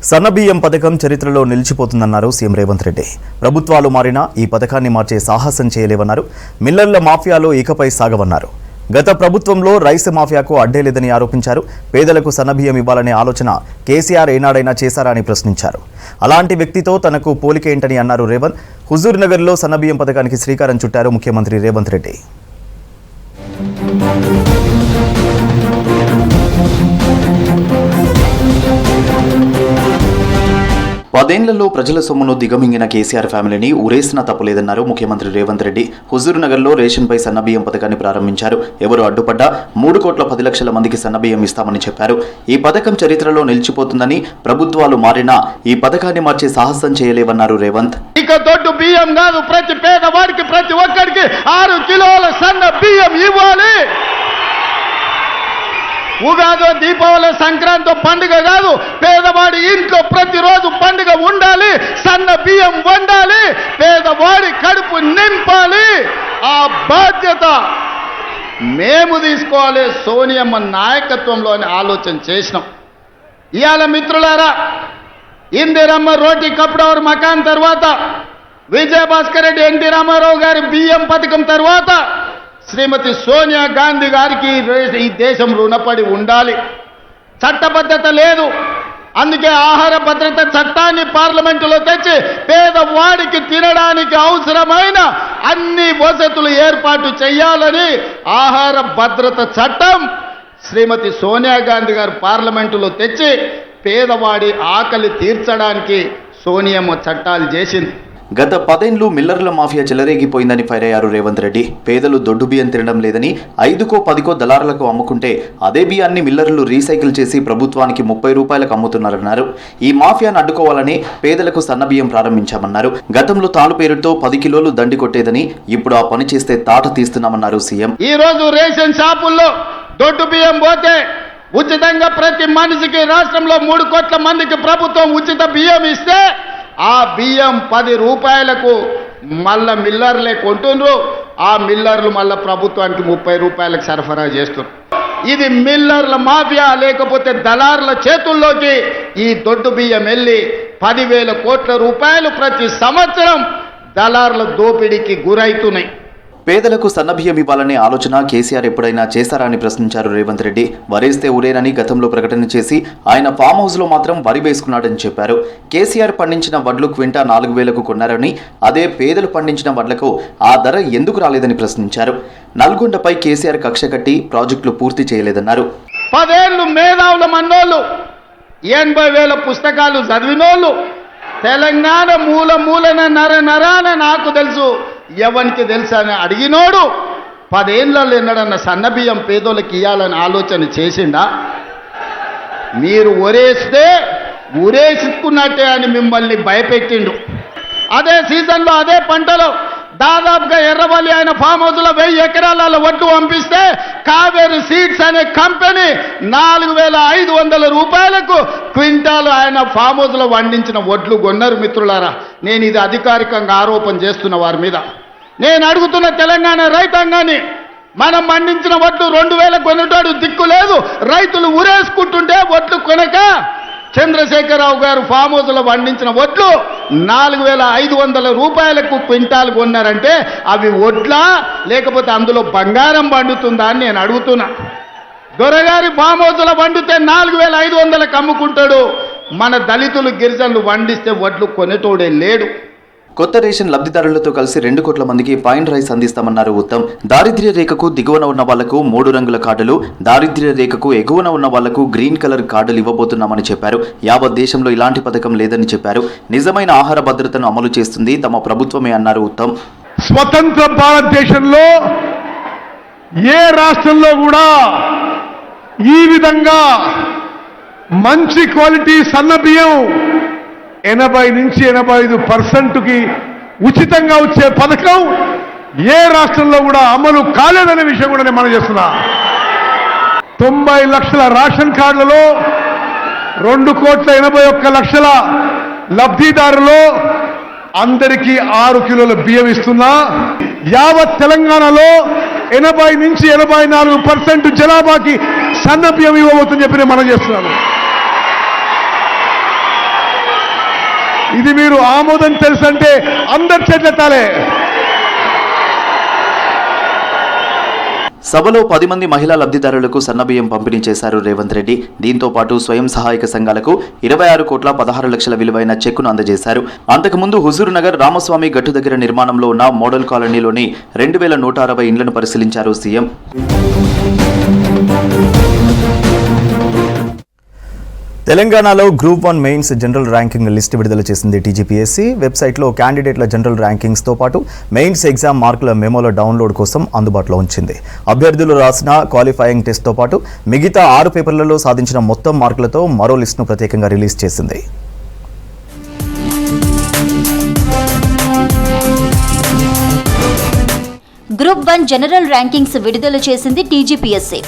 సన్నబియ్యం పథకం చరిత్రలో నిలిచిపోతుందన్నారు సీఎం రేవంత్ రెడ్డి. ప్రభుత్వాలు మారినా ఈ పథకాన్ని మార్చే సాహసం చేయలేవన్నారు. మిల్లర్ల మాఫియాలో ఇకపై సాగవన్నారు. గత ప్రభుత్వంలో రైస్ మాఫియాకు అడ్డే లేదని ఆరోపించారు. పేదలకు సన్నబియ్యం ఇవ్వాలనే ఆలోచన కేసీఆర్ ఏనాడైనా చేశారా అని ప్రశ్నించారు. అలాంటి వ్యక్తితో తనకు పోలిక ఏంటని అన్నారు రేవంత్. హుజూర్ నగర్లో సన్నబియ్యం పథకానికి శ్రీకారం చుట్టారు ముఖ్యమంత్రి రేవంత్ రెడ్డి. పదేళ్లలో ప్రజల సొమ్మును దిగమింగిన కేసీఆర్ ఫ్యామిలీని ఉరేసినా తప్పులేదన్నారు ముఖ్యమంత్రి రేవంత్ రెడ్డి. హుజూర్ నగర్లో రేషన్పై సన్నబియ్యం పథకాన్ని ప్రారంభించారు. ఎవరు అడ్డుపడ్డా 3,10,00,000 మందికి సన్నబియ్యం ఇస్తామని చెప్పారు. ఈ పథకం చరిత్రలో నిలిచిపోతుందని, ప్రభుత్వాలు మారినా ఈ పథకాన్ని మార్చే సాహసం చేయలేవన్నారు రేవంత్. ఇక దొడ్డు బియ్యం కాదు, ప్రతి పేదవాడికి ప్రతి ఒక్కరికి 6 కిలోల సన్న బియ్యం ఇవ్వాలి. ఉగాది, దీపావళి, సంక్రాంతి పండుగ కాదు, పేదవాడి ఇంట్లో ప్రతిరోజు పండుగ ఉండాలి. సన్న బియ్యం వండాలి, పేదవాడి కడుపు నింపాలి. ఆ బాధ్యత మేము తీసుకోవాలి. సోనియమ్మ నాయకత్వంలోని ఆలోచన చేసినాం. ఇవాళ మిత్రులారా, ఇందిరమ్మ రోటీ కప్డవర్ మకాన్ తర్వాత, విజయభాస్కర్ రెడ్డి, ఎన్టీ రామారావు గారి బియ్యం పథకం తర్వాత శ్రీమతి సోనియా గాంధీ గారికి ఈ దేశం రుణపడి ఉండాలి. చట్టబద్ధత లేదు. అందుకే ఆహార భద్రత చట్టాన్ని పార్లమెంటులో తెచ్చి పేదవాడికి తినడానికి అవసరమైన అన్ని వసతులు ఏర్పాటు చేయాలని ఆహార భద్రత చట్టం శ్రీమతి సోనియా గాంధీ గారు పార్లమెంటులో తెచ్చి పేదవాడి ఆకలి తీర్చడానికి సోనియమ్మ చట్టాలు చేసింది. గత 10 ఏళ్లు మిల్లర్ల మాఫియా చెలరేగిపోయిందని ఫైర్ అయ్యారు రేవంత్ రెడ్డి. పేదలు దొడ్డు బియ్యం తినడం లేదని 5కో 10కో దళారులకు అమ్ముకుంటే అదే బియ్యాన్ని మిల్లర్లు రీసైకిల్ చేసి ప్రభుత్వానికి 30 రూపాయలకు అమ్ముతున్నారన్నారు. ఈ మాఫియాను అడ్డుకోవాలని పేదలకు సన్నబియ్యం ప్రారంభించామన్నారు. గతంలో తాను పేరుతో 10 కిలోలు దండి కొట్టేదని, ఇప్పుడు ఆ పని చేస్తే తాట తీస్తున్నామన్నారు సీఎం. ఈ రోజు రేషన్ షాపుల్లో దొడ్డు బియ్యం పోతే ఉచితంగా ప్రతి మనిషికి రాష్ట్రంలో 3 కోట్ల మందికి ప్రభుత్వం ఉచిత బియ్యం ఇస్తే ఆ బియ్యం 10 రూపాయలకు మళ్ళా మిల్లర్లే కొంటుండ్రు. ఆ మిల్లర్లు మళ్ళా ప్రభుత్వానికి 30 రూపాయలకు సరఫరా చేస్తున్నారు. ఇది మిల్లర్ల మాఫియా, లేకపోతే దళారుల చేతుల్లోకి ఈ దొడ్డు బియ్యం వెళ్ళి 10,000 కోట్ల రూపాయలు ప్రతి సంవత్సరం దళారుల దోపిడీకి గురైతున్నాయి. పేదలకు సన్నబియ్యం ఇవ్వాలనే ఆలోచన కేసీఆర్ ఎప్పుడైనా చేశారా అని ప్రశ్నించారు రేవంత్ రెడ్డి. వరేస్తే ఉరేనని గతంలో ప్రకటన చేసి ఆయన ఫామ్ హౌస్లో మాత్రం వరి వేసుకున్నాడని చెప్పారు. కేసీఆర్ పండించిన వడ్లు క్వింటా 4,000కు కొన్నారని, అదే పేదలు పండించిన వడ్లకు ఆ ధర ఎందుకు రాలేదని ప్రశ్నించారు. నల్గొండపై కేసీఆర్ కక్ష కట్టి ప్రాజెక్టులు పూర్తి చేయలేదన్నారు. 10 ఏళ్లు మేధావుల మన్నోళ్ళు, 80,000 పుస్తకాలు చదివినోళ్ళు, తెలంగాణ మూలన నరాన నాకు తెలుసు, ఎవరికి తెలుసా అని అడిగినోడు 10 ఏళ్ళలో ఎన్నడన్న సన్నబియ్యం పేదోళ్ళకి ఇవ్వాలని ఆలోచన చేసిండా? మీరు ఒరేస్తే ఉరేసుకున్నట్టే అని మిమ్మల్ని భయపెట్టిండు. అదే సీజన్లో అదే పంటలో దాదాపుగా ఎర్రవల్లి ఆయన ఫామ్ హౌస్లో 1000 ఎకరాల వడ్లు పంపిస్తే కావేరి సీడ్స్ అనే కంపెనీ 4,500 రూపాయలకు క్వింటాలు ఆయన ఫామ్ హౌస్లో వండించిన వడ్లు కొన్నారు. మిత్రులారా, నేను ఇది అధికారికంగా ఆరోపణ చేస్తున్న వారి మీద. నేను అడుగుతున్న తెలంగాణ రైతాంగాన్ని, మనం పండించిన వడ్లు 2,000 కొనేటాడు దిక్కు లేదు. రైతులు ఉరేసుకుంటుంటే వడ్లు కొనక చంద్రశేఖరరావు గారు ఫామ్ హౌస్లో పండించిన వడ్లు 4,500 రూపాయలకు క్వింటాలు కొన్నారంటే అవి వడ్లా, లేకపోతే అందులో బంగారం పండుతుందా అని నేను అడుగుతున్నా. దొరగారి ఫామ్ హౌస్లో పండితే 4,500లకు అమ్ముకుంటాడు. మన దళితులు, గిరిజనులు పండిస్తే వడ్లు కొనేటోడే లేడు. కొత్త రేషన్ లబ్ధిదారులతో కలిసి 2 కోట్ల మందికి పాయింట్ రైస్ అందిస్తామన్నారు ఉత్తమ్. దారిద్ర్య రేఖకు దిగువన ఉన్న వాళ్లకు 3 రంగుల కార్డులు, దారిద్ర్య రేఖకు ఎగువన ఉన్న వాళ్లకు గ్రీన్ కలర్ కార్డులు ఇవ్వబోతున్నామని చెప్పారు. యావత్ దేశంలో ఇలాంటి పథకం లేదని చెప్పారు. నిజమైన ఆహార భద్రతను అమలు చేస్తుంది తమ ప్రభుత్వమే అన్నారు ఉత్తమ్. స్వతంత్ర భారతదేశంలో ఏ రాష్ట్రంలో కూడా ఈ విధంగా మంచి క్వాలిటీ సన్న బియ్యం 80 నుంచి 85%కి ఉచితంగా వచ్చే పథకం ఏ రాష్ట్రంలో కూడా అమలు కాలేదనే విషయం కూడా నేను మనం చేస్తున్నా. 90 లక్షల రేషన్ కార్డులలో 2,81,00,000 లబ్ధిదారులు అందరికీ 6 కిలోల బియ్యం ఇస్తున్నా. యావత్ తెలంగాణలో 80 నుంచి 84% జనాభాకి సన్న బియ్యం ఇవ్వబోతుందని చెప్పి నేను మనం చేస్తున్నాను. ఇది మీరు ఆమోదం తెలుసంటే అందరి చేతులెత్తాలే. సభలో 10 మంది మహిళా లబ్ధిదారులకు సన్నబియ్యం పంపిణీ చేశారు రేవంత్ రెడ్డి. దీంతో పాటు స్వయం సహాయక సంఘాలకు 26,16,00,000 విలువైన చెక్కును అందజేశారు. అంతకుముందు హుజూర్ నగర్ రామస్వామి గట్టు దగ్గర నిర్మాణంలో ఉన్న మోడల్ కాలనీలోని 2,160 ఇండ్లను పరిశీలించారు సీఎం. తెలంగాణలో group 1 mains general ranking list విడుదల చేసింది టీజీపీఎస్సీ. వెబ్సైట్లో క్యాండిడేట్ల జనరల్ ర్యాంకింగ్స్తో పాటు మెయిన్స్ ఎగ్జామ్ మార్కుల మెమోల డౌన్లోడ్ కోసం అందుబాటులో ఉంచింది. అభ్యర్థులు రాసిన క్వాలిఫైయింగ్ టెస్ట్తో పాటు మిగతా 6 పేపర్లలో సాధించిన మొత్తం మార్కులతో మరో లిస్టును ప్రత్యేకంగా రిలీజ్ చేసింది. గ్రూప్ 1 జనరల్ ర్యాంకింగ్స్ విడుదల చేసింది టీజీపీఎస్సీ.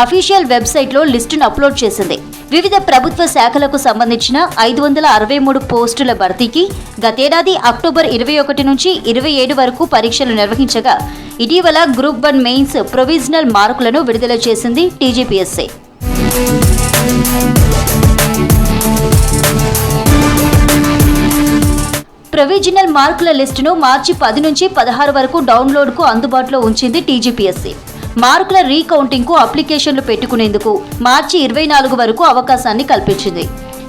అఫీషియల్ వెబ్సైట్లో లిస్టును అప్లోడ్ చేసింది. వివిధ ప్రభుత్వ శాఖలకు సంబంధించిన 563 పోస్టుల భర్తీకి గతేడాది అక్టోబర్ 21 నుంచి 27 వరకు పరీక్షలు నిర్వహించగా ఇటీవల గ్రూప్ 1 మెయిన్స్ ప్రొవిజనల్ మార్కులను విడుదల చేసింది టీజీపీఎస్సీ. ప్రొవిజనల్ మార్కుల లిస్టును మార్చి 10 నుంచి 16 వరకు డౌన్లోడ్కు అందుబాటులో ఉంచింది టీజీపీఎస్సీ. మార్కుల రీకౌంటింగ్కు అప్లికేషన్లు పెట్టుకునేందుకు మార్చి 24 వరకు అవకాశాన్ని కల్పించింది.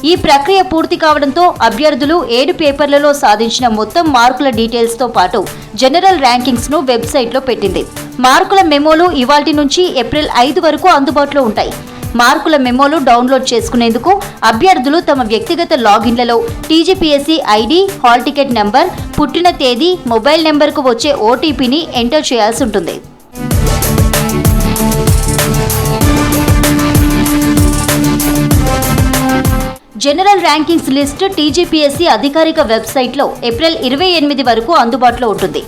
ఈ ప్రక్రియ పూర్తి కావడంతో అభ్యర్థులు 7 పేపర్లలో సాధించిన మొత్తం మార్కుల డీటెయిల్స్తో పాటు జనరల్ ర్యాంకింగ్స్ను వెబ్సైట్లో పెట్టింది. మార్కుల మెమోలు ఇవాల్టి నుంచి ఏప్రిల్ 5 వరకు అందుబాటులో ఉంటాయి. మార్కుల మెమోలు డౌన్లోడ్ చేసుకునేందుకు అభ్యర్థులు తమ వ్యక్తిగత లాగిన్లలో TGPSC ID, hall ticket number, పుట్టిన తేదీ, మొబైల్ నెంబర్కు వచ్చే ఓటీపీని ఎంటర్ చేయాల్సి ఉంటుంది. జనరల్ ర్యాంకింగ్స్ లిస్ట్ టీజీపీఎస్సీ అధికారిక వెబ్సైట్లో ఏప్రిల్ 28 వరకు అందుబాటులో ఉంటుంది.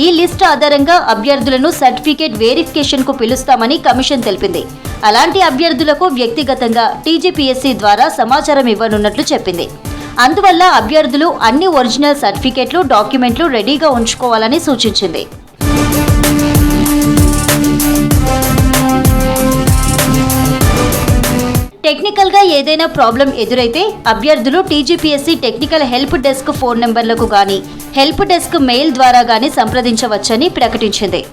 ఈ లిస్ట్ ఆధారంగా అభ్యర్థులను సర్టిఫికేట్ వెరిఫికేషన్కు పిలుస్తామని కమిషన్ తెలిపింది. అలాంటి అభ్యర్థులకు వ్యక్తిగతంగా టీజీపీఎస్సీ ద్వారా సమాచారం ఇవ్వనున్నట్లు చెప్పింది. అందువల్ల అభ్యర్థులు అన్ని ఒరిజినల్ సర్టిఫికేట్లు, డాక్యుమెంట్లు రెడీగా ఉంచుకోవాలని సూచించింది. టెక్నికల్ గా ఏదైనా ప్రాబ్లం ఎదురైతే అభ్యర్థులు TGPSC technical help desk phone నెంబర్లకు గాని, హెల్ప్ డెస్క్ మెయిల్ ద్వారా గాని సంప్రదించవచ్చని ప్రకటించింది.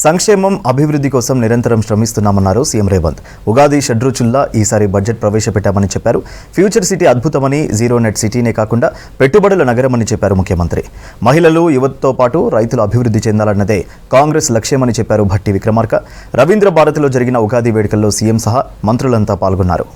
సంక్షేమం, అభివృద్ధి కోసం నిరంతరం శ్రమిస్తున్నామన్నారు సీఎం రేవంత్. ఉగాది షడ్రుచుల్లా ఈసారి బడ్జెట్ ప్రవేశపెట్టామని చెప్పారు. ఫ్యూచర్ సిటీ అద్భుతమని, జీరో నెట్ సిటీనే కాకుండా పెట్టుబడుల నగరమని చెప్పారు ముఖ్యమంత్రి. మహిళలు, యువతతో పాటు రైతులు అభివృద్ధి చెందాలన్నదే కాంగ్రెస్ లక్ష్యమని చెప్పారు భట్టి విక్రమార్క. రవీంద్ర భారతిలో జరిగిన ఉగాది వేడుకల్లో సీఎం సహా మంత్రులంతా పాల్గొన్నారు.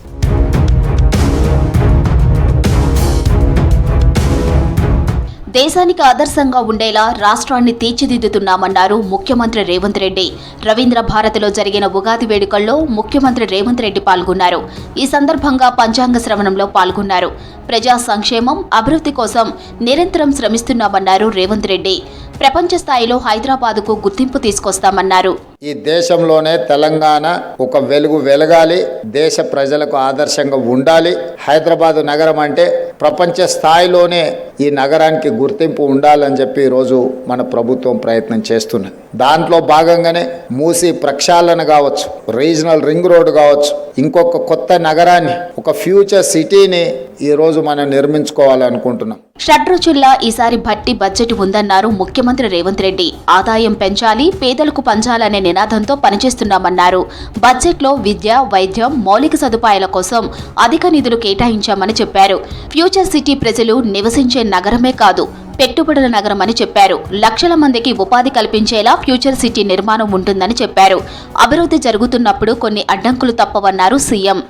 దేశానికి ఆదర్శంగా ఉండేలా రాష్ట్రాన్ని తీర్చిదిద్దుతున్నామన్నారు ముఖ్యమంత్రి రేవంత్ రెడ్డి. రవీంద్ర భారతిలో జరిగిన ఉగాది వేడుకల్లో ముఖ్యమంత్రి రేవంత్ రెడ్డి పాల్గొన్నారు. ఈ సందర్భంగా పంచాంగ శ్రవణంలో పాల్గొన్నారు. ప్రజా సంక్షేమం, అభివృద్ధి కోసం నిరంతరం శ్రమిస్తున్నామన్నారు రేవంత్ రెడ్డి. ప్రపంచ స్థాయిలో హైదరాబాద్కు గుర్తింపు తీసుకొస్తామన్నారు. ఈ దేశంలోనే తెలంగాణ ఒక వెలుగు వెలగాలి, దేశ ప్రజలకు ఆదర్శంగా ఉండాలి. హైదరాబాద్ నగరం అంటే ప్రపంచ స్థాయిలోనే ఈ నగరానికి గుర్తింపు ఉండాలని చెప్పి ఈరోజు మన ప్రభుత్వం ప్రయత్నం చేస్తున్నది. దాంట్లో భాగంగానే మూసీ ప్రక్షాళన కావచ్చు, రీజనల్ రింగ్ రోడ్ కావచ్చు, ఇంకొక కొత్త నగరాన్ని, ఒక ఫ్యూచర్ సిటీని ఈరోజు మనం నిర్మించుకోవాలనుకుంటున్నాం. షడ్రుచుల్లా ఈసారి భట్టి బడ్జెట్ ఉందన్నారు ముఖ్యమంత్రి రేవంత్ రెడ్డి. ఆదాయం పెంచాలి, పేదలకు పంచాలనే నినాదంతో పనిచేస్తున్నామన్నారు. బడ్జెట్లో విద్య, వైద్యం, మౌలిక సదుపాయాల కోసం అధిక నిధులు కేటాయించామని చెప్పారు. ఫ్యూచర్ సిటీ ప్రజలు నివసించే నగరమే కాదు, పెట్టుబడుల నగరం అని చెప్పారు. లక్షల మందికి ఉపాధి కల్పించేలా ఫ్యూచర్ సిటీ నిర్మాణం ఉంటుందని చెప్పారు. అభివృద్ధి జరుగుతున్నప్పుడు కొన్ని అడ్డంకులు తప్పవన్నారు సీఎం.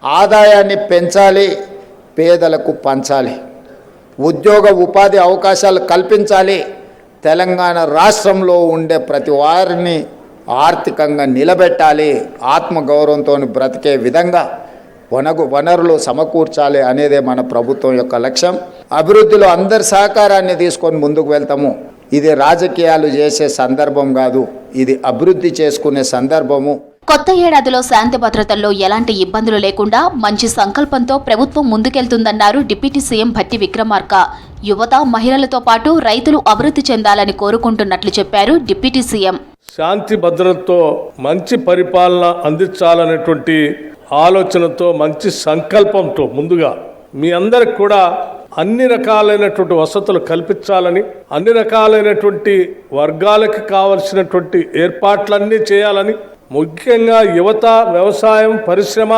ఆదాయాన్ని పెంచాలి, పేదలకు పంచాలి, ఉద్యోగ ఉపాధి అవకాశాలు కల్పించాలి. తెలంగాణ రాష్ట్రంలో ఉండే ప్రతి వారిని ఆర్థికంగా నిలబెట్టాలి, ఆత్మగౌరవంతో బ్రతికే విధంగా వనరులు సమకూర్చాలి అనేదే మన ప్రభుత్వం యొక్క లక్ష్యం. అభివృద్ధిలో అందరి సహకారాన్ని తీసుకొని ముందుకు వెళ్తాము. ఇది రాజకీయాలు చేసే సందర్భం కాదు, ఇది అభివృద్ధి చేసుకునే సందర్భము. కొత్త ఏడాదిలో శాంతి భద్రతల్లో ఎలాంటి ఇబ్బందులు లేకుండా మంచి సంకల్పంతో ప్రభుత్వం ముందుకెళ్తుందన్నారు డిప్యూటీ సీఎం భట్టి విక్రమార్క. యువత, మహిళలతో పాటు రైతులు అభివృద్ధి చెందాలని కోరుకుంటున్నట్లు చెప్పారు డిప్యూటీ సీఎం. శాంతి భద్రతతో మంచి పరిపాలన అందించాలనేటువంటి ఆలోచనతో, మంచి సంకల్పంతో ముందుగా మీ అందరికి కూడా అన్ని రకాలైనటువంటి వసతులు కల్పించాలని, అన్ని రకాలైనటువంటి వర్గాలకు కావలసినటువంటి ఏర్పాట్లన్నీ చేయాలని, ముఖ్యంగా యువత, వ్యవసాయం, పరిశ్రమ,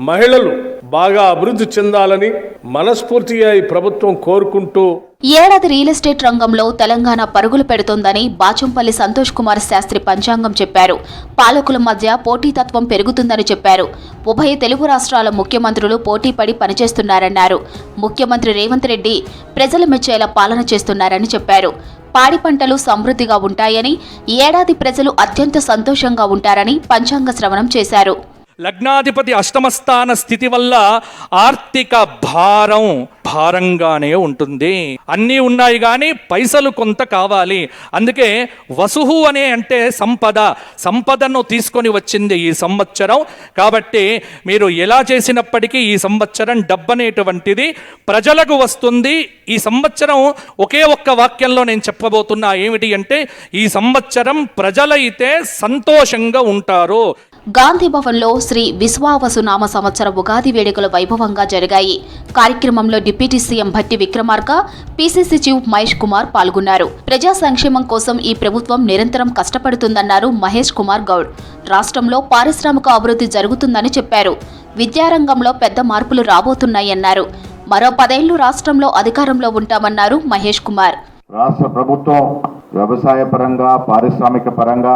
మహిళలు బాగా అభివృద్ధి చెందాలని మనస్ఫూర్తిగా ఈ ప్రభుత్వం కోరుకుంటూ ఈ ఏడాది రియల్ ఎస్టేట్ రంగంలో తెలంగాణ పరుగులు పెడుతోందని బాచంపల్లి సంతోష్ కుమార్ శాస్త్రి పంచాంగం చెప్పారు. పాలకుల మధ్య పోటీతత్వం పెరుగుతుందని చెప్పారు. ఉభయ తెలుగు రాష్ట్రాల ముఖ్యమంత్రులు పోటీపడి పనిచేస్తున్నారన్నారు. ముఖ్యమంత్రి రేవంత్ రెడ్డి ప్రజలు మెచ్చేలా పాలన చేస్తున్నారని చెప్పారు. పాడి పంటలు సమృద్ధిగా ఉంటాయని, ఈ ఏడాది ప్రజలు అత్యంత సంతోషంగా ఉంటారని పంచాంగ శ్రవణం చేశారు. లగ్నాధిపతి అష్టమస్థాన స్థితి వల్ల ఆర్థిక భారంగానే ఉంటుంది. అన్నీ ఉన్నాయి కానీ పైసలు కొంత కావాలి. అందుకే వసుహు అంటే సంపదను తీసుకొని వచ్చింది ఈ సంవత్సరం. కాబట్టి మీరు ఎలా చేసినప్పటికీ ఈ సంవత్సరం డబ్బనేటువంటిది ప్రజలకు వస్తుంది. ఈ సంవత్సరం ఒకే ఒక్క వాక్యంలో నేను చెప్పబోతున్నా ఏమిటి అంటే, ఈ సంవత్సరం ప్రజలైతే సంతోషంగా ఉంటారు. గాంధీ భవన్లో శ్రీ విశ్వావసునామ సంవత్సర ఉగాది వేడుకలు వైభవంగా జరిగాయి. కార్యక్రమంలో deputy CM Bhatti Vikramarka, PCC chief Mahesh Kumar పాల్గొన్నారు. ప్రజా సంక్షేమం కోసం ఈ ప్రభుత్వం నిరంతరం కష్టపడుతుందన్నారు మహేష్ కుమార్ గౌడ్. రాష్ట్రంలో పారిశ్రామిక అభివృద్ధి జరుగుతుందని చెప్పారు. విద్యారంగంలో పెద్ద మార్పులు రాబోతున్నాయన్నారు. మరో 10 ఏళ్లు రాష్ట్రంలో అధికారంలో ఉంటామన్నారు మహేష్ కుమార్. రాష్ట్ర ప్రభుత్వం వ్యవసాయ పరంగా, పారిశ్రామిక పరంగా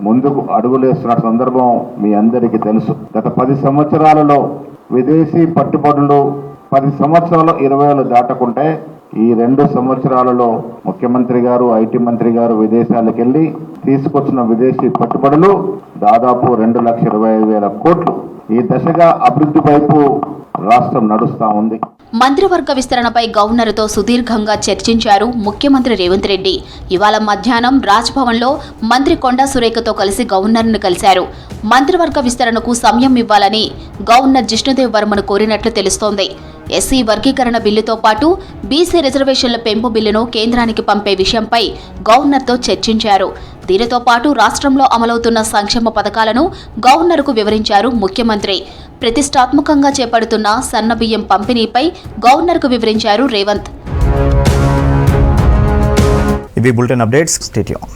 ముందుకు అడుగులేస్తున్న సందర్భం మీ అందరికీ తెలుసు. గత 10 సంవత్సరాలలో విదేశీ పట్టుబడులు 10 సంవత్సరాలు 20,000 దాటకుంటే, ఈ 2 సంవత్సరాలలో ముఖ్యమంత్రి గారు, ఐటీ మంత్రి గారు విదేశాలకు వెళ్ళి తీసుకొచ్చిన విదేశీ పట్టుబడులు దాదాపు 2,25,000 కోట్లు. ఈ దశగా అభివృద్ధి వైపు రాష్ట్రం నడుస్తా ఉంది. మంత్రివర్గ విస్తరణపై గవర్నర్తో సుదీర్ఘంగా చర్చించారు ముఖ్యమంత్రి రేవంత్ రెడ్డి. ఇవాళ మధ్యాహ్నం రాజ్భవన్లో మంత్రి కొండా సురేఖతో కలిసి గవర్నర్ను కలిశారు. మంత్రివర్గ విస్తరణకు సమయం ఇవ్వాలని గవర్నర్ జిష్ణుదేవ్ వర్మను కోరినట్లు తెలుస్తోంది. ఎస్సీ వర్గీకరణ బిల్లుతో పాటు బీసీ రిజర్వేషన్ల పెంపు బిల్లును కేంద్రానికి పంపే విషయంపై గవర్నర్తో చర్చించారు. దీనితో పాటు రాష్ట్రంలో అమలవుతున్న సంక్షేమ పథకాలను గవర్నర్కు వివరించారు ముఖ్యమంత్రి. ప్రతిష్టాత్మకంగా చేపడుతున్న సన్నబియ్యం పంపిణీపై గవర్నర్కు వివరించారు రేవంత్. ఇవి బులెటిన్ అప్డేట్స్. Stay tune.